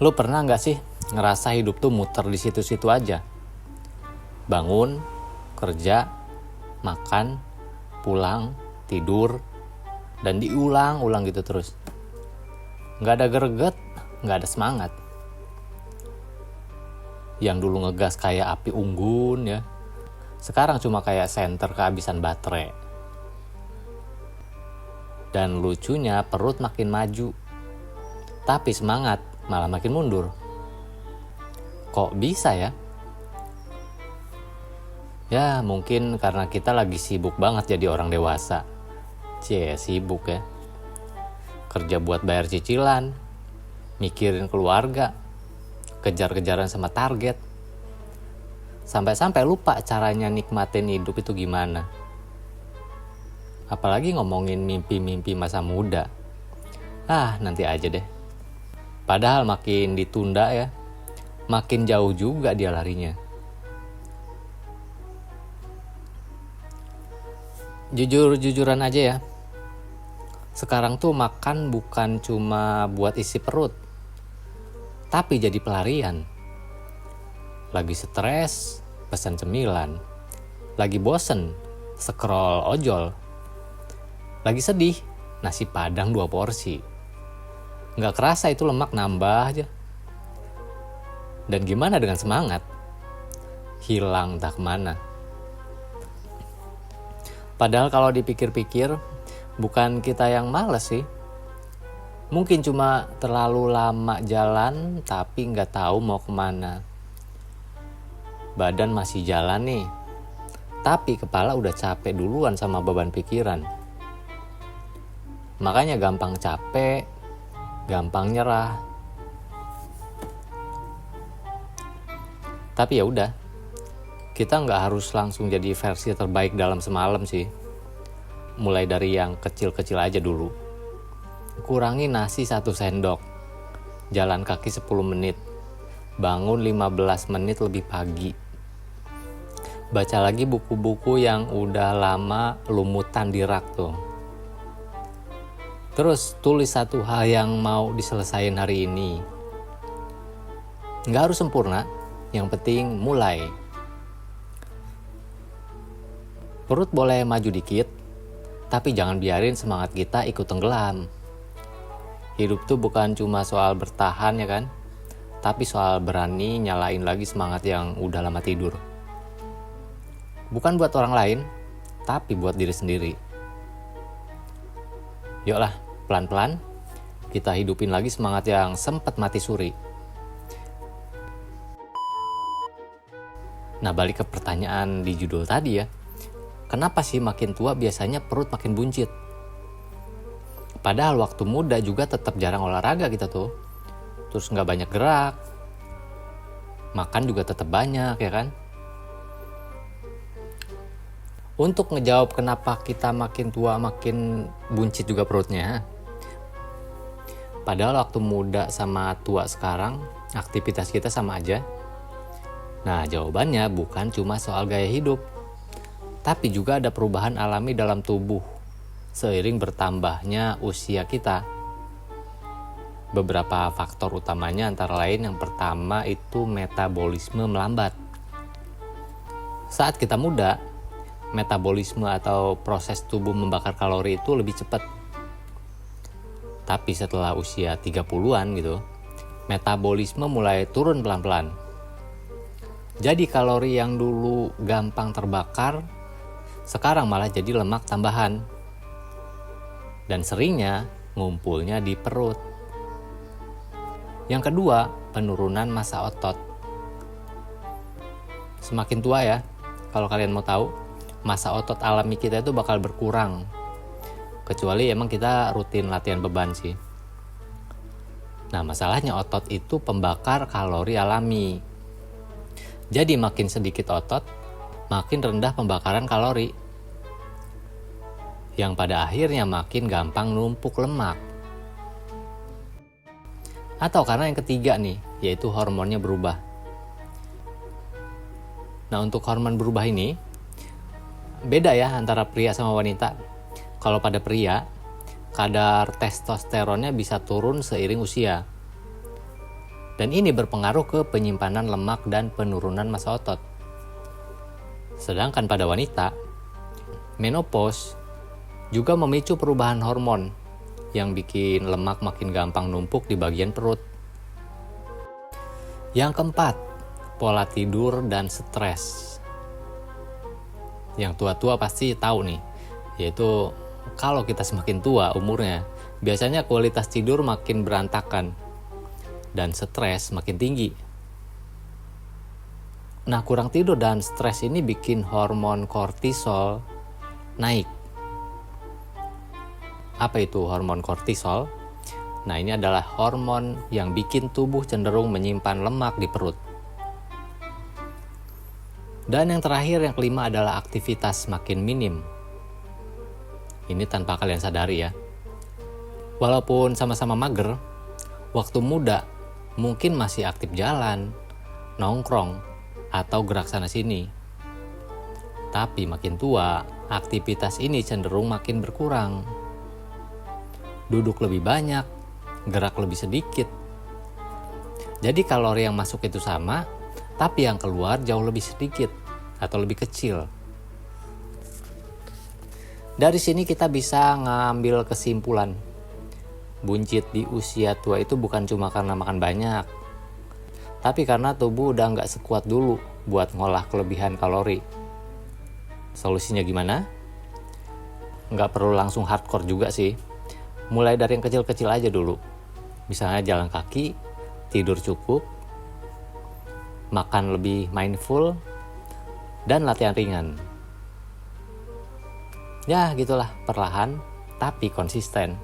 Lu pernah gak sih ngerasa hidup tuh muter di situ-situ aja? Bangun, kerja, makan, pulang, tidur, dan diulang-ulang gitu terus. Gak ada greget, gak ada semangat. Yang dulu ngegas kayak api unggun ya, sekarang cuma kayak senter kehabisan baterai. Dan lucunya perut makin maju, tapi semangat malah makin mundur. Kok bisa ya? Ya mungkin karena kita lagi sibuk banget jadi orang dewasa. Sibuk ya. Kerja buat bayar cicilan, mikirin keluarga, kejar-kejaran sama target. Sampai-sampai lupa caranya nikmatin hidup itu gimana. Apalagi ngomongin mimpi-mimpi masa muda. Nanti aja deh. Padahal makin ditunda ya, makin jauh juga dia larinya. Jujur-jujuran aja ya, sekarang tuh makan bukan cuma buat isi perut, tapi jadi pelarian. Lagi stres, pesan cemilan. Lagi bosen, scroll ojol. Lagi sedih, nasi padang 2 porsi. Nggak kerasa itu lemak nambah aja. Dan gimana dengan semangat? Hilang tak kemana. Padahal kalau dipikir-pikir, bukan kita yang males sih. Mungkin cuma terlalu lama jalan, tapi nggak tahu mau kemana. Badan masih jalan nih, tapi kepala udah capek duluan sama beban pikiran. Makanya gampang capek, gampang nyerah. Tapi ya udah, kita nggak harus langsung jadi versi terbaik dalam semalam sih. Mulai dari yang kecil-kecil aja dulu. Kurangi nasi 1 sendok. Jalan kaki 10 menit. Bangun 15 menit lebih pagi. Baca lagi buku-buku yang udah lama lumutan di rak tuh. Terus tulis 1 hal yang mau diselesain hari ini. Nggak harus sempurna, yang penting mulai. Perut boleh maju dikit, tapi jangan biarin semangat kita ikut tenggelam. Hidup tuh bukan cuma soal bertahan ya kan, tapi soal berani nyalain lagi semangat yang udah lama tidur. Bukan buat orang lain, tapi buat diri sendiri. Yuklah, pelan-pelan kita hidupin lagi semangat yang sempat mati suri. Nah, balik ke pertanyaan di judul tadi ya. Kenapa sih makin tua biasanya perut makin buncit? Padahal waktu muda juga tetap jarang olahraga kita tuh. Terus gak banyak gerak. Makan juga tetap banyak ya kan? Untuk ngejawab kenapa kita makin tua makin buncit juga perutnya. Padahal waktu muda sama tua sekarang aktivitas kita sama aja. Nah, jawabannya bukan cuma soal gaya hidup, tapi juga ada perubahan alami dalam tubuh seiring bertambahnya usia kita. Beberapa faktor utamanya antara lain yang pertama itu metabolisme melambat. Saat kita muda, metabolisme atau proses tubuh membakar kalori itu lebih cepat. Tapi setelah usia 30-an gitu, metabolisme mulai turun pelan-pelan. Jadi kalori yang dulu gampang terbakar, sekarang malah jadi lemak tambahan. Dan seringnya ngumpulnya di perut. Yang kedua, penurunan massa otot. Semakin tua ya, kalau kalian mau tahu, massa otot alami kita itu bakal berkurang. Kecuali emang kita rutin latihan beban sih. Nah, masalahnya otot itu pembakar kalori alami. Jadi makin sedikit otot, makin rendah pembakaran kalori. Yang pada akhirnya makin gampang numpuk lemak. Atau karena yang ketiga nih, yaitu hormonnya berubah. Nah, untuk hormon berubah ini, beda ya antara pria sama wanita. Kalau pada pria, kadar testosteronnya bisa turun seiring usia. Dan ini berpengaruh ke penyimpanan lemak dan penurunan massa otot. Sedangkan pada wanita, menopause juga memicu perubahan hormon yang bikin lemak makin gampang numpuk di bagian perut. Yang keempat, pola tidur dan stres. Yang tua-tua pasti tahu nih, yaitu kalau kita semakin tua umurnya, biasanya kualitas tidur makin berantakan dan stres makin tinggi. Nah, kurang tidur dan stres ini bikin hormon kortisol naik. Apa itu hormon kortisol? Nah, ini adalah hormon yang bikin tubuh cenderung menyimpan lemak di perut. Dan yang terakhir, yang kelima adalah aktivitas makin minim. Ini tanpa kalian sadari ya. Walaupun sama-sama mager, waktu muda mungkin masih aktif jalan, nongkrong, atau gerak sana sini. Tapi makin tua, aktivitas ini cenderung makin berkurang. Duduk lebih banyak, gerak lebih sedikit. Jadi kalori yang masuk itu sama, tapi yang keluar jauh lebih sedikit atau lebih kecil. Dari sini kita bisa ngambil kesimpulan. Buncit di usia tua itu bukan cuma karena makan banyak, tapi karena tubuh udah nggak sekuat dulu buat ngolah kelebihan kalori. Solusinya gimana? Nggak perlu langsung hardcore juga sih. Mulai dari yang kecil-kecil aja dulu. Misalnya jalan kaki, tidur cukup, makan lebih mindful, dan latihan ringan. Ya gitulah, perlahan tapi konsisten.